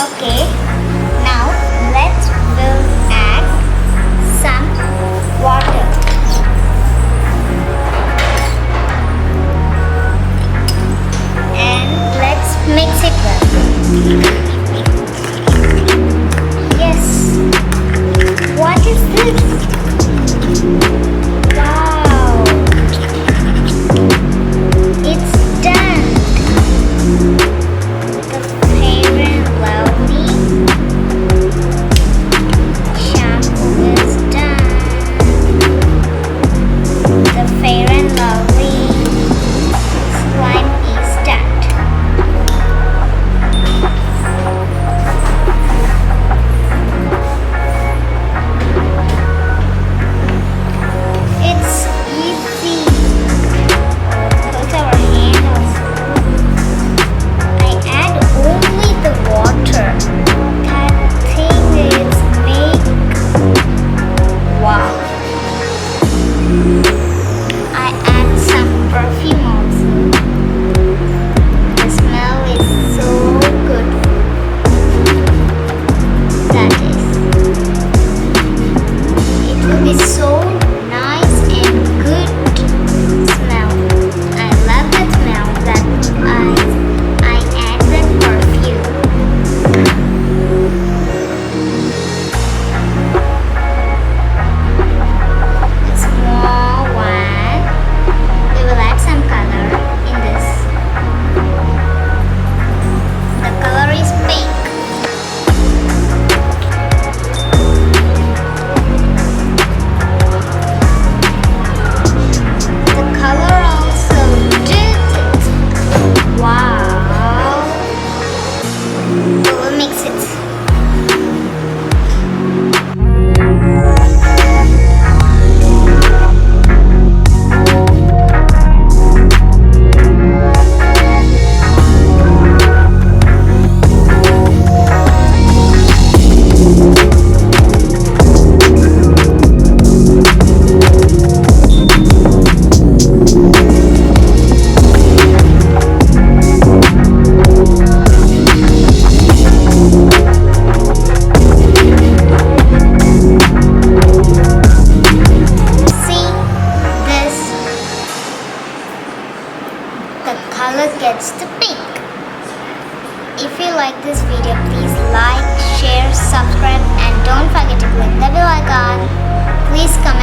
Okay, now we'll add some water. And let's mix it well. Yes. What is this? Wow. It's done. The fair and lovely shampoo is done. The fair and lovely slime is done. It's easy. Put our hand also. I add only the water. That thing is make wow. I add some perfume also. The smell is so good. That is. It will be so nice and good smell. I love that smell that I add that perfume. A small one. We will add some color in this. The color is pink. The color also did it. Wow. We will mix it. See this? The color gets the pink. If you like this video, please like, share, subscribe, and don't forget to click the bell icon. Please comment